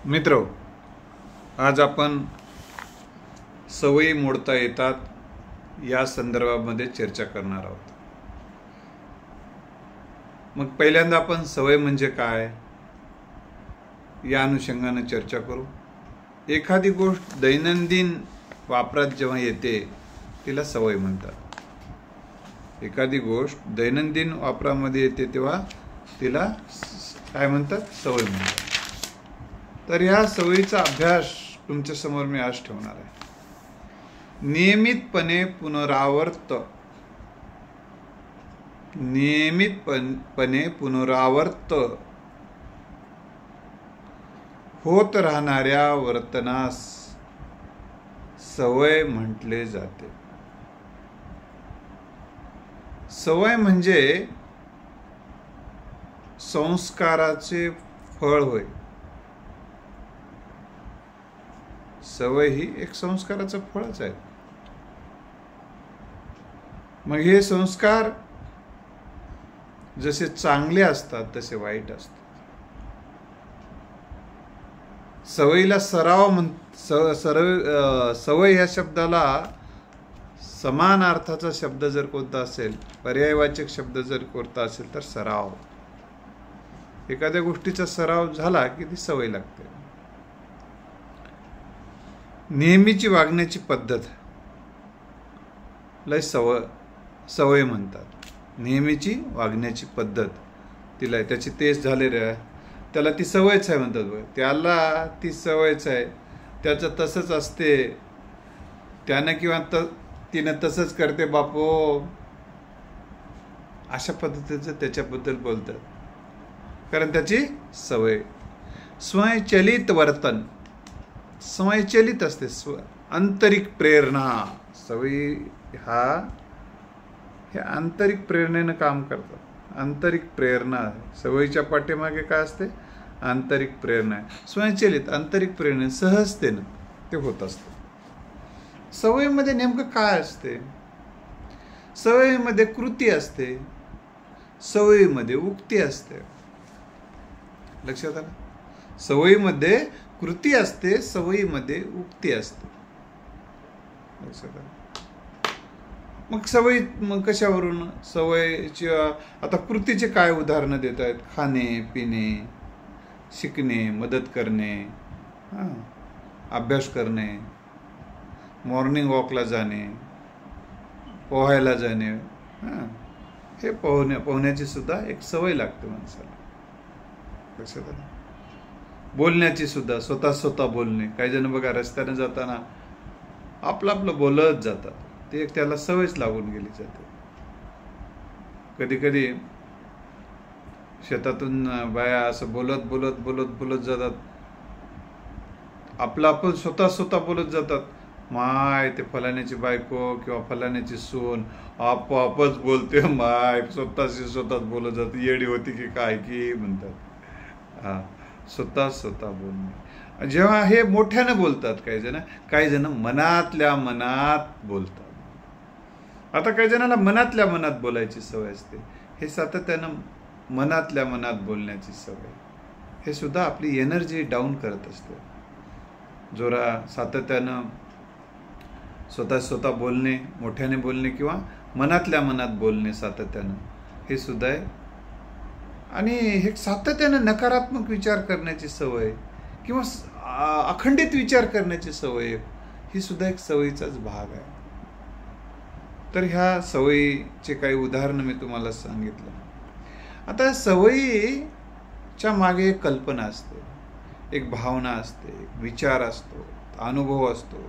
मित्रो, आज आपण सवयी मोडता येतात या संदर्भामध्ये चर्चा करणार आहोत। मग पहिल्यांदा आपण सवय म्हणजे काय या अनुषंगाने चर्चा करू। एखादी गोष्ट दैनंदिन वापरात जेव्हा येते तिला सवय म्हणतात। एखादी गोष्ट दैनंदिन वापरामध्ये येते तेव्हा तिला काय म्हणतात? सवय म्हणतात। तर ह्या सवयीचा अभ्यास तुमच्या समोर मी आज ठेवणार आहे। नियमितपणे पुनरावर्त होत राहणाऱ्या वर्तनास सवय म्हटले जाते। सवय म्हणजे संस्काराचे फळ होय। सवय ही एक संस्काराचं फळच आहे। मग हे संस्कार जसे चांगले असतात तसे वाईट असतात। सवयीला सवय या शब्दाला समान अर्थाचा शब्द जर कोणता असेल, पर्यायवाचक शब्द जर कोणता असेल तर सराव। एखाद्या गोष्टीचा सराव झाला की ती सवय लागते। नेहमीची वागण्याची पद्धत लय सवय म्हणतात। नेहमीची वागण्याची पद्धत तिला त्याची तेच झालेली आहे, त्याला ती सवयच आहे म्हणतात बघ। त्याला ती सवयच आहे, त्याचं तसंच असते, त्यानं किंवा तिनं तसंच करते बापो, अशा पद्धतीचं त्याच्याबद्दल बोलतात, कारण त्याची सवय। स्वयंचलित वर्तन, स्वयंचलित असते। आंतरिक प्रेरणा, सवयी हे आंतरिक प्रेरणेनं काम करतात। आंतरिक प्रेरणा, सवयीच्या पाठीमागे काय असते? आंतरिक प्रेरणा आहे। स्वयंचलित आंतरिक प्रेरणा सहजतेनं ते होत असते। सवयीमध्ये नेमकं काय असते? सवयीमध्ये कृती असते, सवयीमध्ये उक्ती असते। लक्षात आलं? सवयीमध्ये कृती असते, सवयीमध्ये उक्ती असते। लक्षात आलं? मग सवयी कशावरून? सवयीची आता कृतीचे काय उदाहरणं देत आहेत? खाणे पिणे, शिकणे, मदत करणे, अभ्यास करणे, मॉर्निंग वॉकला जाणे, पोहायला जाणे, हे पोहण्याची सुद्धा एक सवय लागते माणसाला। लक्षात आलं? बोलण्याची सुद्धा स्वतः बोलणे। काही जण बघा रस्त्याने जाताना आपलं बोलत जातात, ते एक त्याला सवयच लागून गेली जाते। कधी कधी शेतातून बाया असं बोलत जातात, आपण स्वतः बोलत जातात। माय ते फलाण्याची बायको किंवा फलाण्याची सून आपोआपच बोलते, माय स्वतःच बोलत जाते, येडी होती की काय की म्हणतात। स्वतः बोलणे। जेव्हा हे मोठ्यानं बोलतात काही जण मनातल्या मनात बोलतात। आता काही जणांना मनातल्या मनात बोलायची सवय असते, हे सातत्यानं मनातल्या मनात बोलण्याची सवय, हे सुद्धा आपली एनर्जी डाऊन करत असते। सातत्यानं स्वतः बोलणे, मोठ्याने बोलणे किंवा मनातल्या मनात बोलणे सातत्यानं, हे सुद्धा आहे। आणि हे सातत्यानं नकारात्मक विचार करण्याची सवय किंवा अखंडित विचार करण्याची सवय, ही सुद्धा एक सवयीचाच भाग आहे। तर ह्या सवयीचे काही उदाहरणं मी तुम्हाला सांगितलं। आता सवयीच्या मागे एक कल्पना असते, एक भावना असते, एक विचार असतो, अनुभव असतो,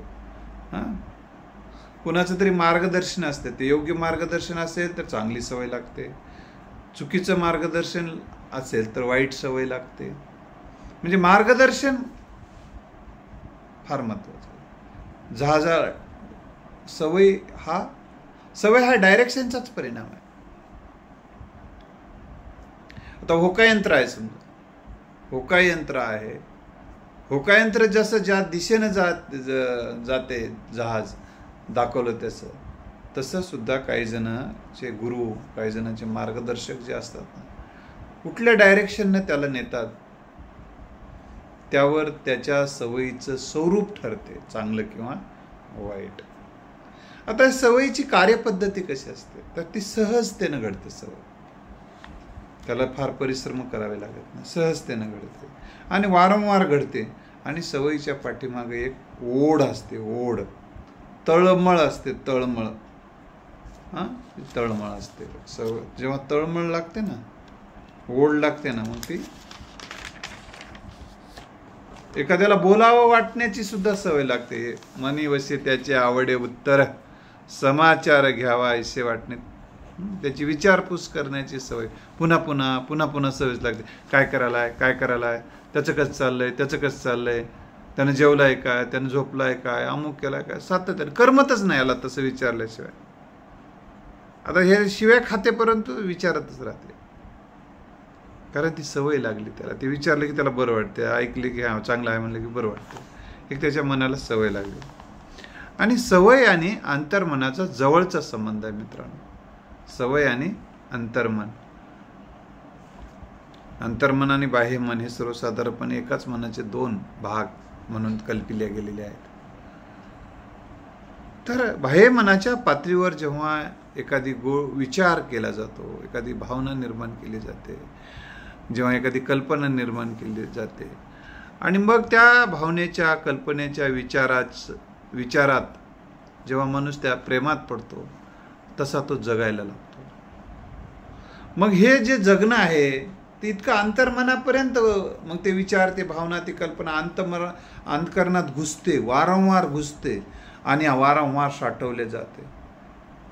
कुणाचं तरी मार्गदर्शन असते। ते योग्य मार्गदर्शन असेल तर चांगली सवय लागते, चुकीचं मार्गदर्शन असेल तर वाईट सवय लागते। म्हणजे मार्गदर्शन फार महत्वाचं आहे। सवय हा डायरेक्शनचाच परिणाम आहे। आता होकायंत्र आहे, समजा होकायंत्र आहे। होकायंत्र जसं ज्या दिशेनं जाते जहाज दाखवलं तसं सुद्धा काही जणांचे गुरु, काही जणांचे मार्गदर्शक जे असतात ना, कुठल्या डायरेक्शनने त्याला नेतात त्यावर त्याच्या सवयीचं स्वरूप ठरते, चांगलं किंवा वाईट. आता सवयीची कार्यपद्धती कशी असते, तर ती सहजतेनं घडते. सवय त्याला फार परिश्रम करावे लागत नाही, सहजतेनं घडते आणि वारंवार घडते. आणि सवयीच्या पाठीमागे एक ओढ असते, ओढ, तळमळ असते, तळमळ. तळमळ असते. सवय जेव्हा तळमळ लागते ना, ओढ लागते ना, मग ती एखाद्याला बोलावं वाटण्याची सुद्धा सवय लागते. मनी वसे त्याचे आवडे उत्तर, समाचार घ्यावा ऐसे वाटणे, त्याची विचारपूस करण्याची सवय पुन्हा पुन्हा पुन्हा पुन्हा सवय लागते. काय करायलाय, काय करायलाय, त्याचं कसं चाललंय, त्याचं कसं चाललंय, त्यानं जेवलाय काय, त्यानं झोपलाय काय, अमुक केलाय काय, सातत्याने करमतच नाही याला तसं विचारल्याशिवाय. आता हे शिव्या खाते परंतु विचारतच राहते, कारण ती सवय लागली त्याला. ते विचारलं की त्याला बरं वाटते, ऐकले की हा चांगलं आहे म्हणलं की बरं वाटतं. एक त्याच्या मनाला सवय लागली. आणि सवय आणि अंतर्मनाचा जवळचा संबंध आहे मित्रांनो. सवय आणि अंतर्मन. अंतर्मन आणि बाह्यमन हे सर्वसाधारणपणे एकाच मनाचे दोन भाग म्हणून कल्पिले गेलेले आहेत. तर बाह्यमनाच्या पातळीवर जेव्हा एखादी विचार केला जातो, एखादी भावना निर्माण केली जाते, जेव्हा एखादी कल्पना निर्माण केली जाते आणि मग त्या भावनेच्या, कल्पनेच्या, विचारात जेव्हा माणूस त्या प्रेमात पडतो, तसा तो जगायला लागतो. मग हे जे जगणं आहे ते इतकं अंतर्मनापर्यंत, मग ते विचार, ते भावना, ती कल्पना अंतःकरणात घुसते, वारंवार घुसते आणि वारंवार साठवले जाते.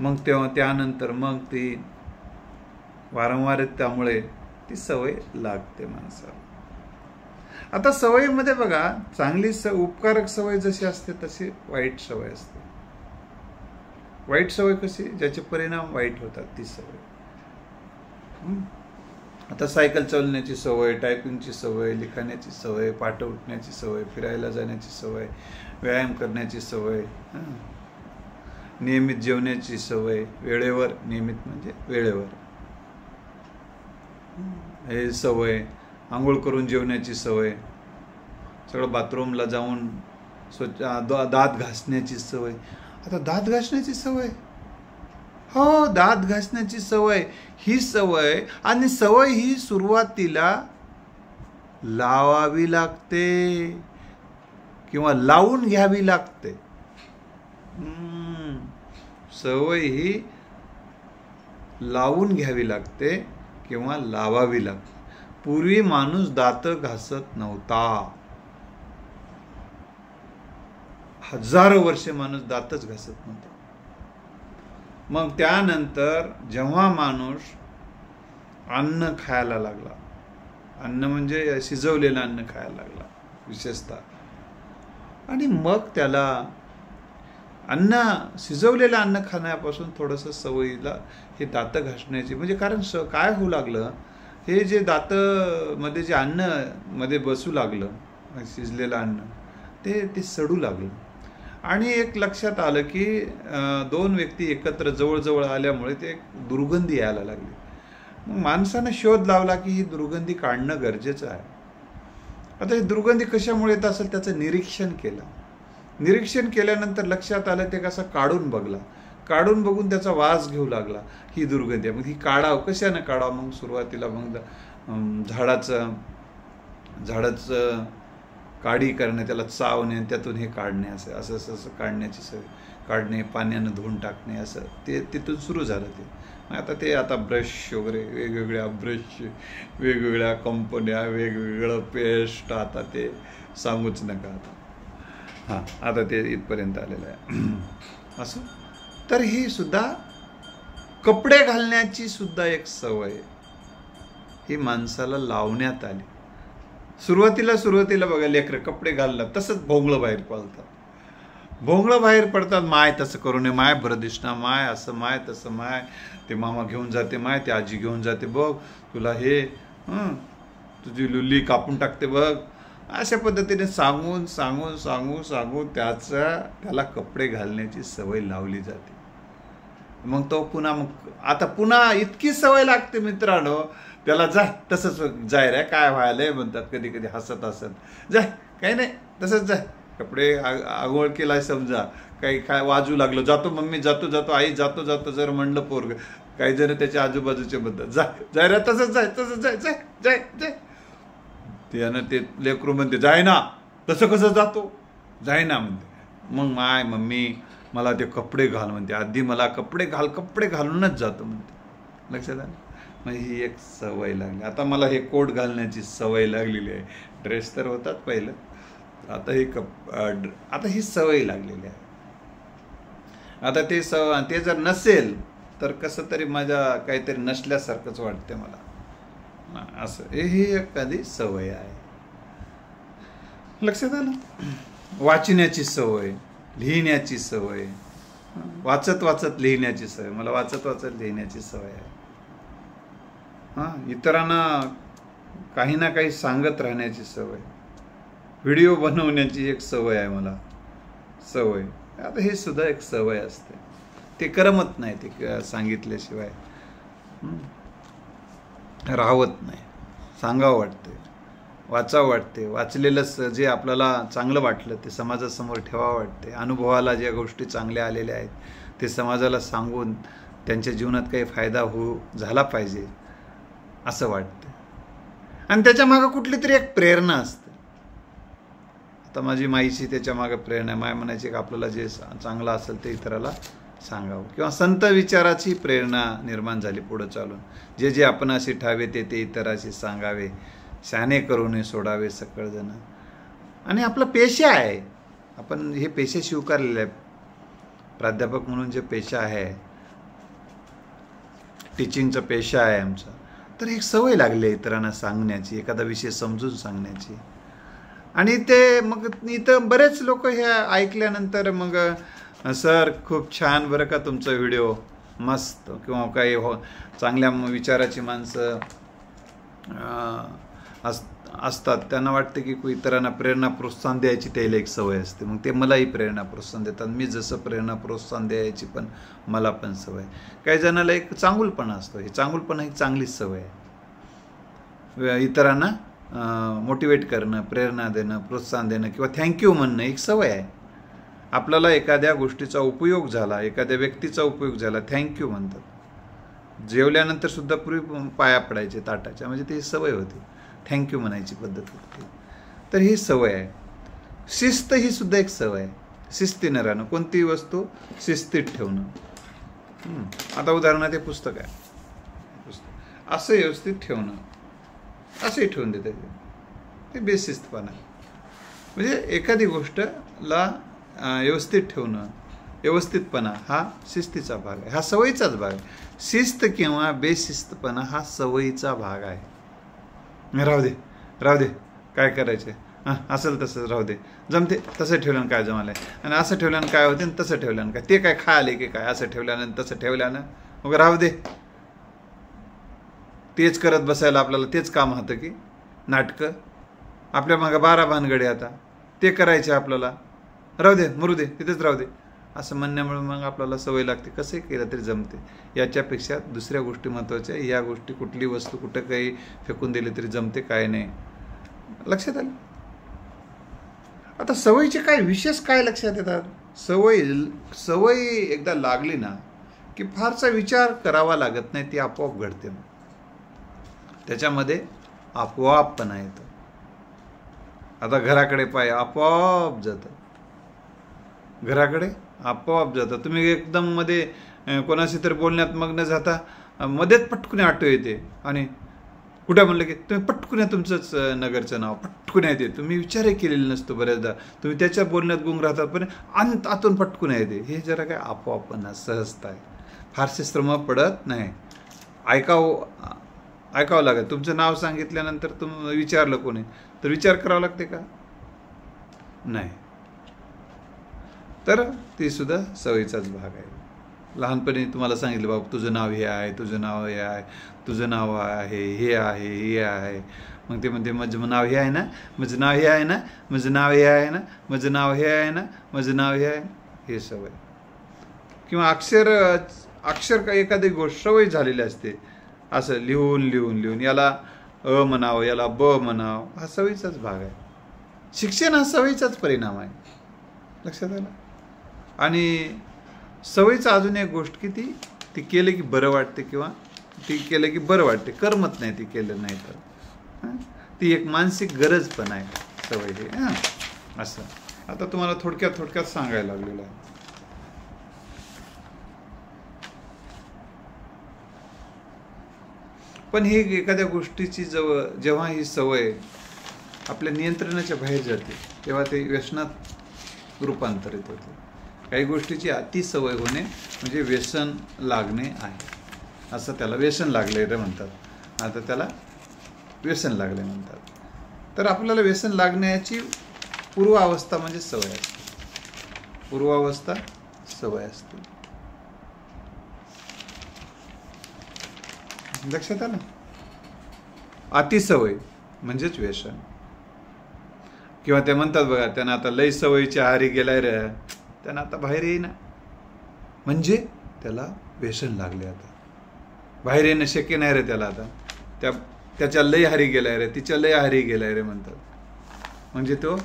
मग तेव्हा त्यानंतर मग ती वारंवार, त्यामुळे ती सवय लागते माणसाला. आता सवयीमध्ये बघा, चांगली उपकारक सवय जशी असते तशी वाईट सवय असते. वाईट सवय कशी, ज्याचे परिणाम वाईट होतात, ती सवय. आता सायकल चालवण्याची सवय, टायपिंगची सवय, लिखाण्याची सवय, पहाटे उठण्याची सवय, फिरायला जाण्याची सवय, व्यायाम करण्याची सवय, नियमित जेवण्याची सवय, वेळेवर, नियमित म्हणजे वेळेवर हे सवय, आंघोळ करून जेवण्याची सवय, सगळं बाथरूमला जाऊन स्वच्छ, दात घासण्याची सवय. आता दात घासण्याची सवय, हो, दात घासण्याची सवय, ही सवय. आणि सवय ही सुरुवातीला लावावी लागते किंवा लावून घ्यावी लागते. सवय ही लावून घ्यावी लागते किंवा लावावी लागते. पूर्वी माणूस दात घासत नव्हता. हजारो वर्षे माणूस दातच घासत नव्हता. मग त्यानंतर जेव्हा माणूस अन्न खायला लागला, अन्न म्हणजे शिजवलेलं अन्न खायला लागला विशेषतः, आणि मग त्याला शिजवलेलं अन्न खाण्यापासून थोडंसं सवयीला हे दात घासण्याची, म्हणजे कारण काय होऊ लागलं, हे जे दात मध्ये जे अन्न मध्ये बसू लागलं, शिजलेलं अन्न, ते सडू लागलं. आणि एक लक्षात आलं की दोन व्यक्ती एकत्र जवळजवळ आल्यामुळे ते एक दुर्गंधी यायला लागली. मग माणसानं शोध लावला की ही दुर्गंधी काढणं गरजेचं आहे. आता ही दुर्गंधी कशामुळे येत असेल त्याचं निरीक्षण केलं. निरीक्षण केल्यानंतर लक्षात आलं, ते कसं काढून बघला, काढून बघून त्याचा वास घेऊ लागला, ही दुर्गंधी आहे. मग ही काढावं, कशानं काढावं. मग सुरुवातीला मग झाडाचं काढी करणे, त्याला चावणे, त्यातून हे काढणे, असं काढण्याची सवय, काढणे, पाण्यानं धुवून टाकणे, असं ते तिथून सुरू झालं. ते आता ब्रश वगैरे, वेगवेगळ्या ब्रश, वेगवेगळ्या कंपन्या, वेगवेगळं पेस्ट, आता ते सांगूच नका. आता ते इथपर्यंत आलेलं आहे. असं तर ही सुद्धा कपडे घालण्याची सुद्धा एक सवय ही माणसाला लावण्यात आली. सुरुवातीला बघा, लेकरं कपडे घालतात तसंच भोंगळं बाहेर पडतात. भोंगळं बाहेर पडतात, माय तसं करू नये, माय बरं दिसणार, माय असं, माय तसं, माय ते मामा घेऊन जाते, माय ते आजी घेऊन जाते, बघ तुला हे तुझी लुल्ली कापून टाकते बघ. अशा पद्धतीने सांगून त्याला कपडे घालण्याची सवय लावली जाते. मग तो पुन्हा मग आता पुन्हा इतकी सवय लागते मित्रांनो, त्याला जा तसंच जाय रे, काय व्हायलंय म्हणतात कधी कधी हसत हसत, जाय काही नाही तसंच जाय, कपडे आंघोळ केलाय समजा, काही काय वाजू लागलं, जातो मम्मी जातो जातो, आई जातो जातो जर म्हणलं पोरग, काही जण त्याच्या आजूबाजूचे म्हणतात जाय रे तसंच जाय तसंच जाय जाय जाय जाय, त्यानं ते लेकरू म्हणते जाय ना, तसं कसं जातो, जाय ना म्हणते. मग माय मम्मी मला ते कपडे घाल म्हणते, आधी मला कपडे घालूनच जातो म्हणते. लक्षात आलं? म्हणजे ही एक सवय लागली. आता मला हे कोट घालण्याची सवय लागलेली आहे. ड्रेस तर होतात पहिलं, आता ही सवय लागलेली आहे. आता ते जर नसेल तर कसं तरी माझ्या काहीतरी नसल्यासारखंच वाटते मला, असं ही एखादी सवय आहे. लक्षात आलं? वाचण्याची सवय, लिहिण्याची सवय, वाचत वाचत लिहिण्याची सवय, मला वाचत वाचत लिहिण्याची सवय आहे. इतरांना काही ना काही सांगत राहण्याची सवय, व्हिडिओ बनवण्याची एक सवय आहे मला, सवय. आता हे सुद्धा एक सवय असते, ते करमत नाही, ते सांगितल्याशिवाय राहत नाही. सांगावं वाटते, वाचावं वाटते, वाचलेलं जे आपल्याला चांगलं वाटलं ते समाजासमोर ठेवावं वाटते. अनुभवाला ज्या गोष्टी चांगल्या आलेल्या आहेत ते समाजाला सांगून त्यांच्या जीवनात काही फायदा झाला पाहिजे असं वाटतं. आणि त्याच्या मागं कुठली तरी एक प्रेरणा असते. आता माझी माईची त्याच्या मागं प्रेरणा आहे. माय म्हणायची की आपल्याला जे चांगलं असेल ते इतराला सांगावं, किंवा संत विचाराची प्रेरणा निर्माण झाली पुढं चालून, जे आपणाशी ठावे ते इतराशी सांगावे, शहाणे करून सोडावे सकळजण. आणि आपला पेशा आहे, आपण हे पेशे स्वीकारलेले आहे. प्राध्यापक म्हणून जे पेशा आहे, टीचिंगचा पेशा आहे आमचा, तर एक सवय लागली आहे इतरांना सांगण्याची, एखादा विषय समजून सांगण्याची. आणि ते मग इथं बरेच लोक हे ऐकल्यानंतर मग सर खूप छान बरं का तुमचा व्हिडिओ, मस्त, किंवा काही चांगल्या विचाराची माणसं असतात, त्यांना वाटते की इतरांना प्रेरणा प्रोत्साहन द्यायची त्याला एक सवय असते. मग ते मलाही प्रेरणा प्रोत्साहन देतात. मी जसं प्रेरणा प्रोत्साहन द्यायची पण मला पण सवय. काही जणाला एक चांगुलपणा असतो, हे चांगुलपणा ही चांगलीच सवय आहे. इतरांना मोटिवेट करणं, प्रेरणा देणं, प्रोत्साहन देणं किंवा थँक्यू म्हणणं एक सवय आहे. आपल्याला एखाद्या गोष्टीचा उपयोग झाला, एखाद्या व्यक्तीचा उपयोग झाला, थँक्यू म्हणतात. जेवल्यानंतर सुद्धा पूर्वी पाया पडायचे ताटाच्या, म्हणजे ती सवय होती, थँक्यू म्हणायची पद्धत होती. तर ही सवय आहे. शिस्त ही सुद्धा एक सवय आहे. शिस्तीनं राहणं, कोणतीही वस्तू शिस्तीत ठेवणं. आता उदाहरणार्थ हे पुस्तक आहे, पुस्तक असं व्यवस्थित ठेवणं, असंही ठेवून देते ते बेशिस्तपणा. म्हणजे एखादी गोष्टला व्यवस्थित ठेवणं, व्यवस्थितपणा हा शिस्तीचा भाग आहे, हा सवयीचाच भाग आहे. शिस्त किंवा बेशिस्तपणा हा सवयीचा भाग आहे. राहू दे काय करायचे, असेल तसं राहू दे, जमते तसं ठेवल्यानं काय जमालंय, आणि असं ठेवल्यानं काय होते, आणि तसं ठेवल्यानं काय, ते काय खायले की काय, असं ठेवल्यानं तसं ठेवल्यानं, मग राहू दे. तेच करत बसायला आपल्याला तेच काम होतं की नाटकं, आपल्या मागं 12 भानगडे, आता ते करायचे आपल्याला, राहू दे मरू दे तिथेच राहू दे असं म्हणण्यामुळे मग आपल्याला सवय लागते. कसंही केलं तरी जमते. याच्यापेक्षा दुसऱ्या गोष्टी महत्त्वाच्या, या गोष्टी कुठली वस्तू कुठं काही फेकून दिली तरी जमते, काय नाही. लक्षात आलं? आता सवयीचे काय विशेष काय लक्षात येतात? सवय एकदा लागली ना की फारसा विचार करावा लागत नाही, ती आपोआप घडते. त्याच्यामध्ये आपोआपपणा येतो. आता घराकडे पाय आपोआप जातं, घराकडे आपोआप जातं. तुम्ही एकदम मध्ये कोणाशी तरी बोलण्यात मग्न जाता, मध्येच पटकून आठव येते, आणि कुठं म्हणलं की तुम्ही पटकून तुमचंच नगरचं नाव पटकून येते. तुम्ही विचारही केलेला नसतो बऱ्याचदा, तुम्ही त्याच्या बोलण्यात गुंग राहतात, पण आतून पटकून येते. हे जरा काय आपोआपपणा, सहजता आहे. फारसे श्रम पडत नाही. ऐकावं लागेल. तुमचं नाव सांगितल्यानंतर विचारलं कोणी तर विचार करावा लागते का? नाही. तर ती सुद्धा सवयीचाच भाग आहे. लहानपणी तुम्हाला सांगितलं बाबा तुझं नाव हे आहे, तुझं नाव हे आहे, तुझं नाव आहे, हे आहे, हे आहे. मग ते म्हणते माझं नाव हे आहे ना, माझं नाव हे आहे ना, माझं नाव हे आहे ना, माझं नाव हे आहे ना, माझं नाव हे आहे. हे सवय. किंवा अक्षर का एखादी गोष्ट सवय झालेली असते, असं लिहून लिहून लिहून याला अ म्हणावं, याला ब म्हणावं, हा सवयीचाच भाग आहे. शिक्षण हा सवयीचाच परिणाम आहे. लक्षात आलं. आणि सवयीचा अजून एक गोष्ट की ती केलं की बरं वाटते, किंवा ती केलं की बरं वाटते, करमत नाही ती केलं नाही तर. ती एक मानसिक गरज पण आहे सवय ही. असं आता तुम्हाला थोडक्यात सांगायला लागलेलं आहे. पण ही एखाद्या गोष्टीची जेव्हा ही सवय आपल्या नियंत्रणाच्या बाहेर जाते तेव्हा ते व्यसनात रूपांतरित होते. काही गोष्टीची अति सवय होणे म्हणजे व्यसन लागणे आहे. असं त्याला व्यसन लागले रे म्हणतात. आता त्याला व्यसन लागले म्हणतात. तर आपल्याला व्यसन लागण्याची पूर्वावस्था म्हणजे सवय असते. पूर्वावस्था सवय असते. लक्षात आलं. अतिसवय म्हणजेच व्यसन. किंवा ते म्हणतात बघा, त्यांना आता लय सवयीच्या आहारी गेलाय रे, त्यांना आता बाहेर येईना, म्हणजे त्याला व्यसन लागले. आता बाहेर येणं शक्य नाही रे त्याला. आता त्याच्या लय आहारी गेलाय रे, तिच्या लय आहारी गेलाय रे म्हणतात. म्हणजे तो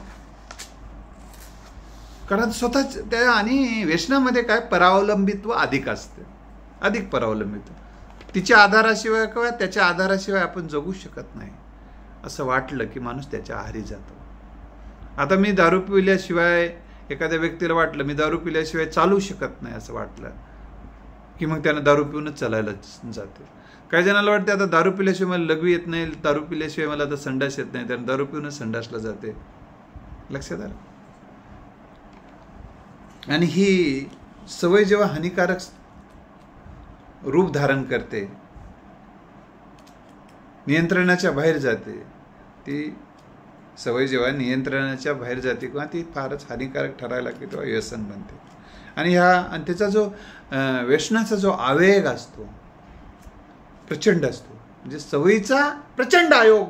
कारण स्वतःच त्या. आणि व्यसनामध्ये काय परावलंबित्व अधिक असते, अधिक परावलंबित्व. तिच्या आधाराशिवाय किंवा त्याच्या आधाराशिवाय आपण जगू शकत नाही असं वाटलं की माणूस त्याच्या आहारी जातो. आता मी दारू पिल्याशिवाय, एखाद्या व्यक्तीला वाटलं मी दारू पिल्याशिवाय चालू शकत नाही असं वाटलं की मग त्यानं दारू पिऊनच चालायला जाते. काही जणांना वाटते आता दारू पिल्याशिवाय मला लघवी येत नाही, दारू पिल्याशिवाय मला आता संडास येत नाही, त्यानं दारू पिऊनच संडासला जाते. लक्षात आलं. आणि ही सवय जेव्हा हानिकारक रूप धारण करते, नियंत्रणाच्या बाहेर जाते, ती सवय जेव्हा नियंत्रणाच्या बाहेर जाते किंवा ती फारच हानिकारक ठरायला लागते तेव्हा व्यसन बनते. आणि त्याचा जो व्यसनाचा जो आवेग असतो प्रचंड असतो. म्हणजे सवयीचा प्रचंड आयोग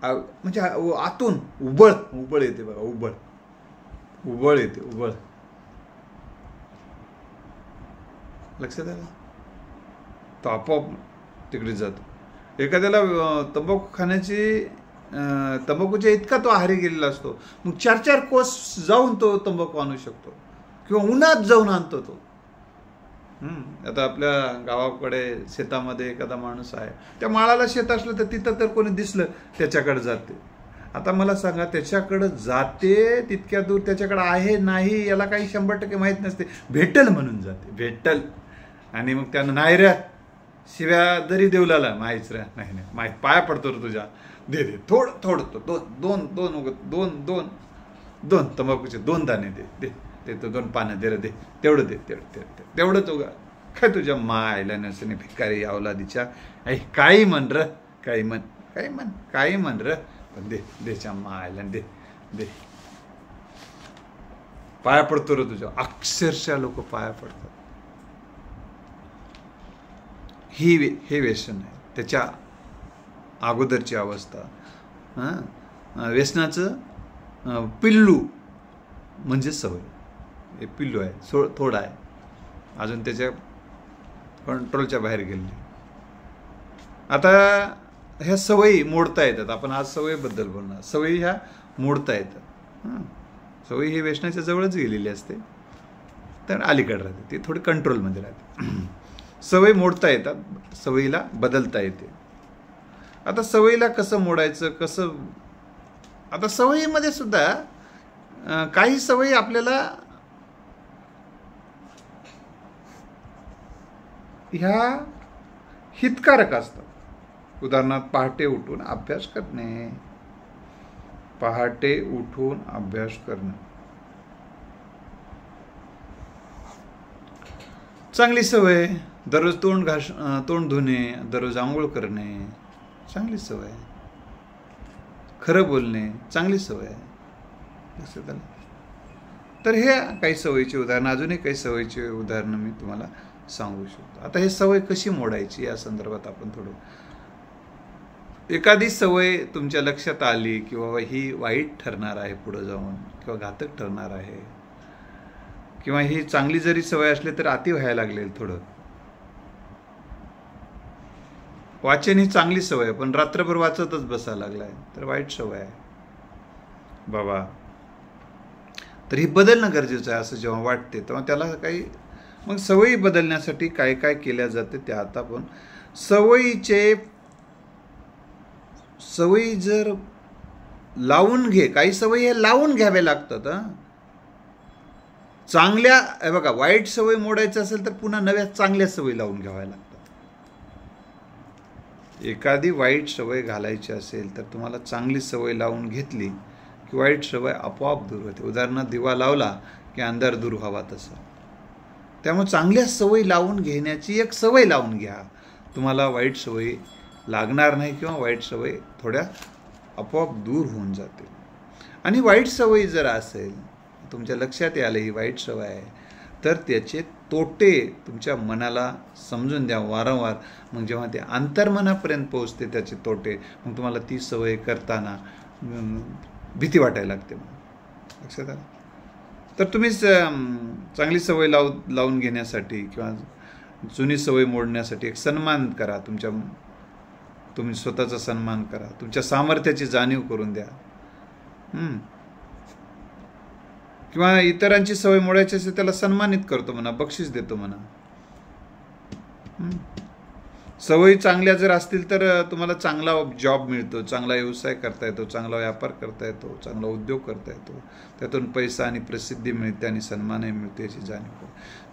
म्हणजे आतून उबळ येते बघा. उबळ येते. लक्षात आलं. तो आपोआप तिकडे जातो. एखाद्याला तंबाखूच्या इतका तो आहारी गेलेला असतो, मग 4-4 कोस जाऊन तो तंबाखू आणू शकतो किंवा उन्हात जाऊन आणतो तो. आता आपल्या गावाकडे शेतामध्ये एखादा माणूस आहे, त्या माळाला शेत असलं तर तिथं तर कोणी दिसलं त्याच्याकडे जाते. आता मला सांगा, त्याच्याकडे जाते तितक्या दूर त्याच्याकडे आहे नाही याला काही 100% माहीत नसते. भेटल म्हणून जाते, भेटल. आणि मग त्यानं नाही रे, शिव्या जरी देऊ लागला, माहीच रे, नाही माहीत, पाया पडतो रे तुझ्या, दे थोडं दोन तंबाखूचे 2 दाणे दे तो 2 पानं दे रे, दे तेवढंच उगा काय तुझ्या मायला नसणे भिकारी अवलादीच्या. काही म्हण र, काही म्हण र, पण देच्या मायला दे पाया पडतो रे तुझ्या. अक्षरशः लोक पाया पडतात. हे व्यसन आहे. त्याच्या अगोदरची अवस्था. व्यसनाचं पिल्लू म्हणजे सवय. हे पिल्लू आहे, थोडं आहे, अजून त्याच्या कंट्रोलच्या बाहेर गेले. आता ह्या सवयी मोडता येतात. आपण आज सवयीबद्दल बोलणार. सवयी ह्या मोडता येतात. सवयी ही व्यसनाच्या जवळच गेलेली असते, तर अलीकडे राहते, ती थोडी कंट्रोलमध्ये राहते. सवय मोडता येतात, सवयीला बदलता येते. आता सवयीला कसं मोडायचं, कसं. आता सवयीमध्ये सुद्धा काही सवयी आपल्याला ह्या हितकारक असतात. उदाहरणार्थ पहाटे उठून अभ्यास करणे. चांगली सवय. दररोज तोंड धुणे, दररोज आंघोळ करणे चांगली सवय. खरं बोलणे चांगली सवय आहे. लक्षात आलं. तर हे काही सवयीची उदाहरणं, अजूनही काही सवयीची उदाहरणं मी तुम्हाला सांगू शकतो. आता हे सवय कशी मोडायची या संदर्भात आपण थोडं. एखादी सवय तुमच्या लक्षात आली की बाबा ही वाईट ठरणार आहे पुढे जाऊन, किंवा घातक ठरणार आहे, किंवा ही चांगली जरी सवय असली तर अति व्हायला लागलेल थोडं. वाचन ही चांगली सवय आहे, पण रात्रभर वाचतच बसायला लागलाय तर वाईट सवय आहे बाबा. तर ही बदलणं गरजेचं आहे असं जेव्हा वाटते तेव्हा त्याला काही मग सवयी बदलण्यासाठी काय काय केल्या जाते ते आता पण सवयी जर लावून काही सवयी हे लावून घ्यावे लागतात. चांगल्या बघा, वाईट सवय मोडायचं असेल तर पुन्हा नव्या चांगल्या सवयी लावून घ्याव्या लागतात. एखादी वाईट सवय घालायची असेल तर तुम्हाला चांगली सवय लावून घेतली की वाईट सवय आपोआप दूर होते. उदाहरणार्थ दिवा लावला की अंधार दूर व्हावा तसं. त्यामुळे चांगल्या सवयी लावून घेण्याची एक सवय लावून घ्या, तुम्हाला वाईट सवयी लागणार नाही किंवा वाईट सवय थोड्या आपोआप दूर होऊन जातील. आणि वाईट सवयी जर असेल, तुमच्या लक्षात आलं ही वाईट सवय आहे, तर त्याचे तोटे तुमच्या मनाला समजून द्या वारंवार. मग जेव्हा ते अंतर्मनापर्यंत पोहोचते त्याचे तोटे, मग तुम्हाला ती सवय करताना भीती वाटायला लागते. लक्षात आलं. तर तुम्ही चांगली सवय लावून घेण्यासाठी किंवा जुनी सवय मोडण्यासाठी एक सन्मान करा. तुम्ही स्वतःचा सन्मान करा, तुमच्या सामर्थ्याची जाणीव करून द्या. किंवा इतरांची सवय मोडायची असेल त्याला सन्मानित करतो म्हणा, बक्षीस देतो म्हणा. सवयी चांगल्या जर असतील तर तुम्हाला चांगला जॉब मिळतो, चांगला व्यवसाय करता येतो, चांगला व्यापार करता येतो, चांगला उद्योग करता येतो, त्यातून पैसा आणि प्रसिद्धी मिळते आणि सन्मानही मिळते याची जाणीव.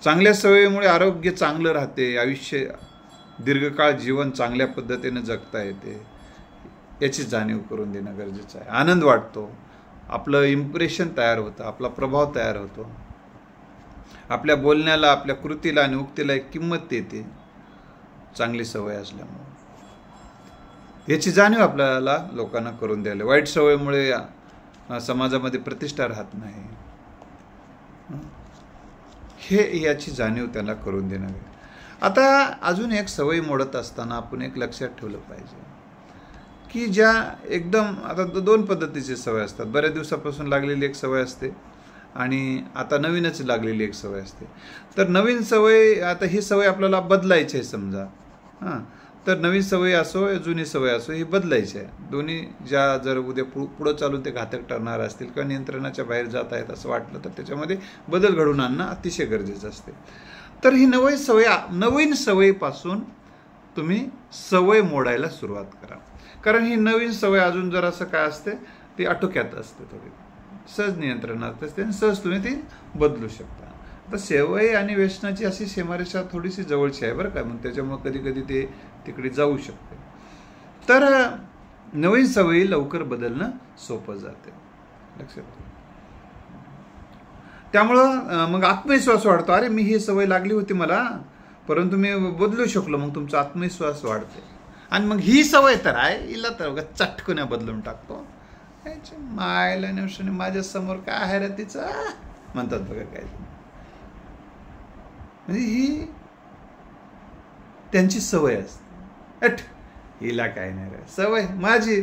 चांगल्या सवयीमुळे आरोग्य चांगलं राहते, आयुष्य दीर्घकाळ जीवन चांगल्या पद्धतीने जगता येते याची जाणीव करून देणं गरजेचं आहे. आनंद वाटतो, आपलं इम्प्रेशन तयार होतं, आपला प्रभाव तयार होतो, आपल्या बोलण्याला, आपल्या कृतीला आणि उक्तीला एक किंमत येते चांगली सवय असल्यामुळे. याची जाणीव आपल्याला लोकांना करून द्यायला. वाईट सवयीमुळे समाजामध्ये प्रतिष्ठा राहत नाही, याची जाणीव त्याला करून देणं. आता अजून एक सवय मोडत असताना आपण एक लक्षात ठेवलं पाहिजे की ज्या एकदम आता दोन पद्धतीची सवय असतात. बऱ्याच दिवसापासून लागलेली एक सवय असते आणि आता नवीनच लागलेली एक सवय असते. तर नवीन सवय, आता ही सवय आपल्याला बदलायची आहे समजा. तर नवीन सवय असो जुनी सवय असो ही बदलायची आहे. दोन्ही ज्या जर उद्या पुढं चालून ते घातक ठरणार असतील किंवा नियंत्रणाच्या बाहेर जात आहेत असं वाटलं तर त्याच्यामध्ये बदल घडवून आणणं अतिशय गरजेचं असते. तर ही नवीन सवयीपासून तुम्ही सवय मोडायला सुरुवात करा. कारण ही नवीन सवय अजून जर असं काय असते ती आटोक्यात असते, थोडी सहज नियंत्रणात असते आणि सहज तुम्ही ती बदलू शकता. तर सवय आणि व्यसनाची अशी सीमारेषा थोडीशी जवळची आहे बरं का, मग त्याच्यामुळे कधी कधी ते तिकडे जाऊ शकते. तर नवीन सवयी लवकर बदलणं सोपं जाते, लक्षात. त्यामुळं मग आत्मविश्वास वाढतो. अरे मी ही सवय लागली होती मला, परंतु मी बदलू शकलो, मग तुमचा आत्मविश्वास वाढते. आणि मग ही सवय तर आहे, हिला तर चटकून बदलून टाकतो. मायला निवशने माझ्या समोर काय आहे रे तिचं म्हणतात बघा काय. म्हणजे ही त्यांची सवय असते. हिला काय नाही रे, सवय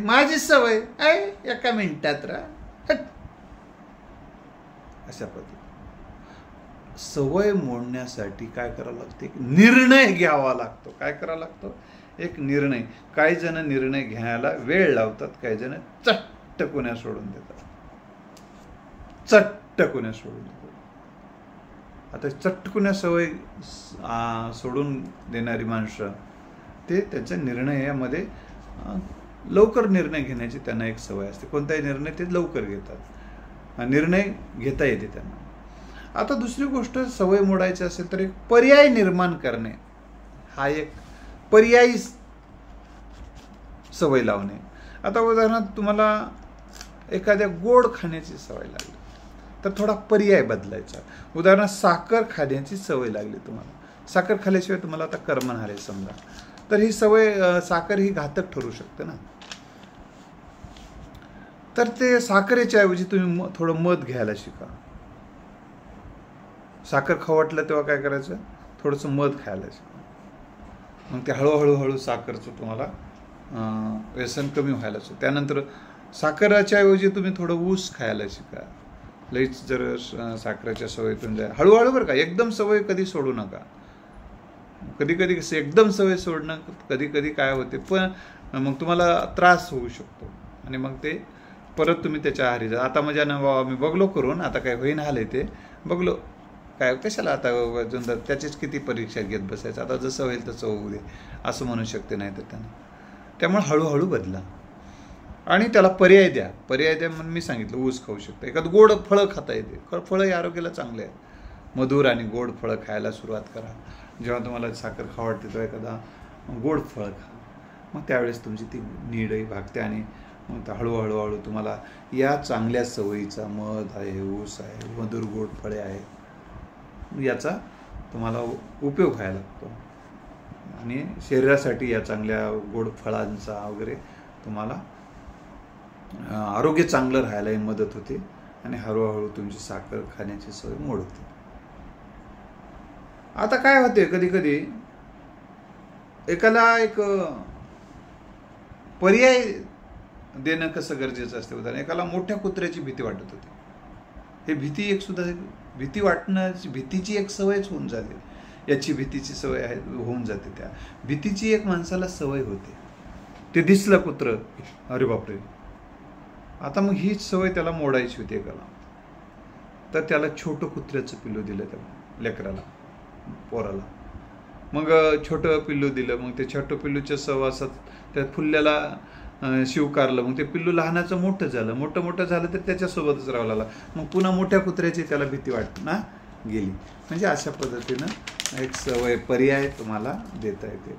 माझी सवय आहे, एका मिनिटात राहा. अशा पद्धती सवय मोडण्यासाठी काय करावं लागते, एक निर्णय घ्यावा लागतो. काय करावा लागतो, एक निर्णय. काही जण निर्णय घ्यायला वेळ लावतात, काही जण चटकुन्या सोडून देतात. आता चटकुन्या सवय सोडून देणारी माणसं ते त्यांच्या निर्णयामध्ये लवकर निर्णय घेण्याची त्यांना एक सवय असते. कोणताही निर्णय ते लवकर घेतात, निर्णय घेता येते त्यांना. आता दुसरी गोष्ट, सवय मोडायची असेल तर एक पर्याय निर्माण करणे, हा एक पर्यायी सवय लावणे. आता उदाहरणार्थ तुम्हाला एखाद्या गोड खाण्याची सवय लागली तर थोडा पर्याय बदलायचा. उदाहरणार्थ साखर खाण्याची सवय लागली तुम्हाला, साखर खाल्ल्याशिवाय तुम्हाला आता करमणार आहे समजा, तर ही सवय, साखर ही घातक ठरू शकते ना. तर ते साखरेच्या ऐवजी तुम्ही थोडं मध घ्यायला शिका. साखर खाऊ वाटलं तेव्हा काय करायचं, थोडंसं मध खायला शिका. मग ते हळूहळू साखरचं तुम्हाला व्यसन कमी व्हायला शिका. त्यानंतर साखराच्या ऐवजी तुम्ही थोडं ऊस खायला शिका. लईच जर साखरेच्या सवयीतून जाय, हळूहळू बरं का, एकदम सवय कधी सोडू नका. कधी कधी एकदम सवय सोडणं कधी कधी काय होते, पण मग तुम्हाला त्रास होऊ शकतो आणि मग ते परत तुम्ही त्याच्या आहारी जा. आता माझ्या बाबा मी बघलो करून, आता काय होईन हाल ते बघलो, काय कशाला आता त्याचीच किती परीक्षा घेत बसायचं, आता जसं होईल तसं होऊ दे असं म्हणू शकते नाही तर त्यांना. त्यामुळे हळूहळू बदला आणि त्याला पर्याय द्या. पर्याय द्या म्हणून मी सांगितलं, ऊस खाऊ शकता, एखादं गोड फळं खाता येते, फळं आरोग्याला चांगले आहेत. मधुर आणि गोड फळं खायला सुरुवात करा. जेव्हा तुम्हाला साखर खाऊ वाटते तेव्हा एखादा गोड फळं खा, मग त्यावेळेस तुमची ती नीडही भागते आणि मग हळूहळू तुम्हाला या चांगल्या सवयीचा, मध आहे, ऊस आहे, मधुर गोड फळे आहे, याचा तुम्हाला उपयोग व्हायला लागतो आणि शरीरासाठी या चांगल्या गोड फळांचा वगैरे तुम्हाला आरोग्य चांगलं राहायलाही मदत होते आणि हळूहळू तुमची साखर खाण्याची सवय मोडते. आता काय होते, कधी कधी एकाला एक पर्याय देणं कसं गरजेचं असतं. उदाहरण, एकाला मोठ्या कुत्र्याची भीती वाटत होती, हे भीती एक सुद्धा भीती वाटण्याची भीतीची एक सवयच होऊन जाते, याची भीतीची सवय आहे होऊन जाते. त्या भीतीची एक माणसाला सवय होते, ते दिसलं कुत्रं, अरे बापरे. आता मग हीच सवय त्याला मोडायची होती एकाला, तर त्याला छोटं कुत्र्याचं पिल्लू दिलं त्या लेकराला, पोराला. मग छोटं पिल्लू दिलं, मग ते छोटं पिल्लूच्या सहवासात त्या फुल्याला शिवकारलं, मग ते पिल्लू लहानाचं मोठं झालं, मोठं झालं तर त्याच्यासोबतच राहावं लागला. मग पुन्हा मोठ्या कुत्र्याची त्याला भीती वाटणं गेली. म्हणजे अशा पद्धतीनं एक सवय पर्याय तुम्हाला देता येते.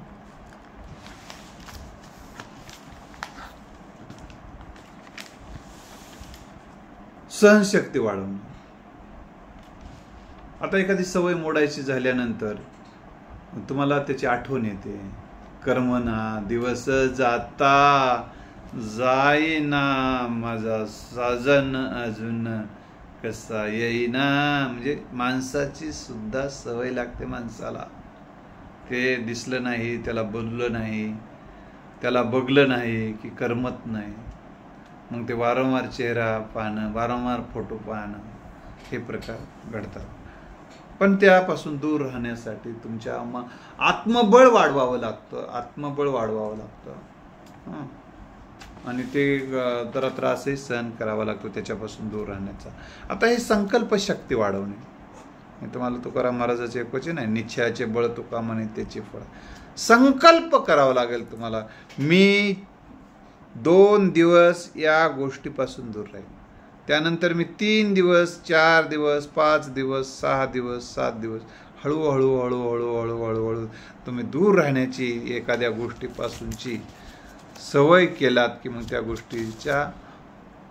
सहनशक्ती वाढवणं. आता एखादी सवय मोडायची झाल्यानंतर तुम्हाला त्याची आठवण येते, कर्मना दिवस जाता जाईना माझा साजन अजून कसा येईना. म्हणजे माणसाची सुद्धा सवय लागते माणसाला. ते दिसलं नाही, त्याला बोललं नाही, त्याला बघलं नाही की करमत नाही. मग ते वारंवार चेहरा पाहणं, वारंवार फोटो पाहणं, हे प्रकार घडतात. पण त्यापासून दूर राहण्यासाठी तुमच्या आत्मबळ वाढवावं लागतं, आत्मबळ वाढवावं लागतं आणि ते जरा त्रासही सहन करावा लागतो त्याच्यापासून दूर राहण्याचा. आता हे संकल्प शक्ती वाढवणे, तुम्हाला तुकाराम महाराजाचे एक वचन आहे, निश्चयाचे बळ तुका म्हणे त्याचे फळ. संकल्प करावा लागेल तुम्हाला, मी 2 दिवस या गोष्टीपासून दूर राहील, त्यानंतर मी 3 दिवस, 4 दिवस, 5 दिवस, 6 दिवस, 7 दिवस, हळूहळू तुम्ही दूर राहण्याची एखाद्या गोष्टीपासूनची सवय केलात की मग त्या गोष्टीच्या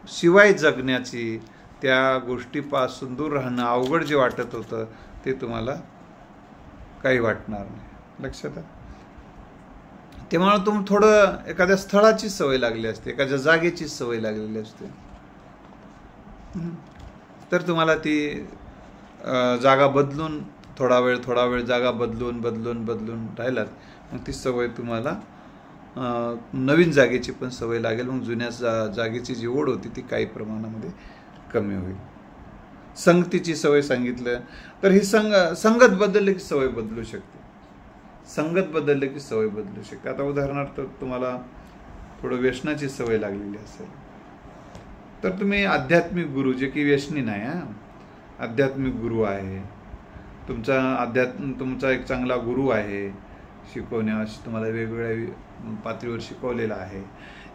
शिवाय जगण्याची, त्या गोष्टीपासून दूर राहणं अवघड जे वाटत होतं ते तुम्हाला काही वाटणार नाही. लक्षात आहे. तेव्हा तुम्ही थोडं एखाद्या स्थळाची सवय लागली असते, एखाद्या जागेची सवय लागलेली असते, तर तुम्हाला ती जागा बदलून थोडा वेळ जागा बदलून राहिलात, मग ती सवय तुम्हाला नवीन जागेची पण सवय लागेल. मग जुन्या जागेची जी ओढ होती ती काही प्रमाणामध्ये कमी होईल. संगतीची सवय सांगितलं तर ही संगत बदलली की सवय बदलू शकते, संगत बदलली की सवय बदलू शकते. आता उदाहरणार्थ तुम्हाला थोडं व्यसनाची सवय लागलेली असेल तर तुम्ही आध्यात्मिक गुरु, जे की व्यसनी नाही, आध्यात्मिक गुरु आहे तुमचा एक चांगला गुरु आहे, शिकवण्यास तुम्हाला वेगवेगळ्या पातळीवर शिकवलेला आहे,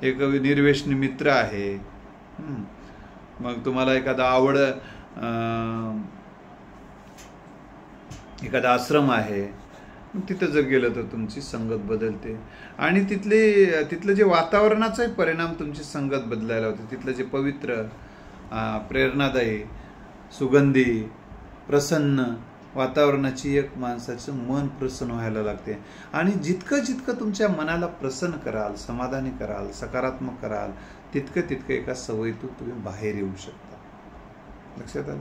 एक निर्व्यसनी मित्र आहे, मग तुम्हाला एखादा एखादा आश्रम आहे, तिथं जर गेलं तर तुमची संगत बदलते आणि तिथलं जे वातावरणाचाही परिणाम तुमची संगत बदलायला होते. तिथलं जे पवित्र, प्रेरणादायी, सुगंधी, प्रसन्न वातावरणाची एक माणसाचं मन प्रसन्न व्हायला लागते आणि जितकं तुमच्या मनाला प्रसन्न कराल, समाधानी कराल, सकारात्मक कराल, तितकं एका सवयीतून तुम्ही बाहेर येऊ शकता. लक्षात आलं.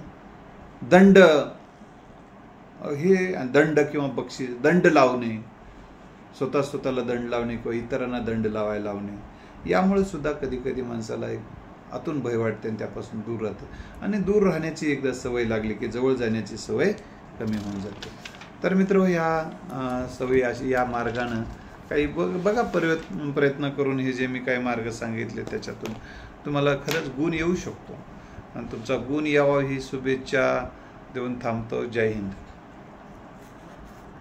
दंड किंवा बक्षीस, दंड लावणे, स्वतःला दंड लावणे किंवा इतरांना दंड लावायला लावणे, यामुळे सुद्धा कधी माणसाला एक आतून भय वाटते आणि त्यापासून दूर राहतं. आणि दूर राहण्याची एकदा सवय लागली की जवळ जाण्याची सवय कमी होऊन जाते. तर मित्र, या सवयी अशी या मार्गानं काही बघा प्रयत्न करून हे जे मी काही मार्ग सांगितले त्याच्यातून तुम्हाला खरंच गुण येऊ शकतो. आणि तुमचा गुण यावा ही शुभेच्छा देऊन थांबतो. जय हिंद.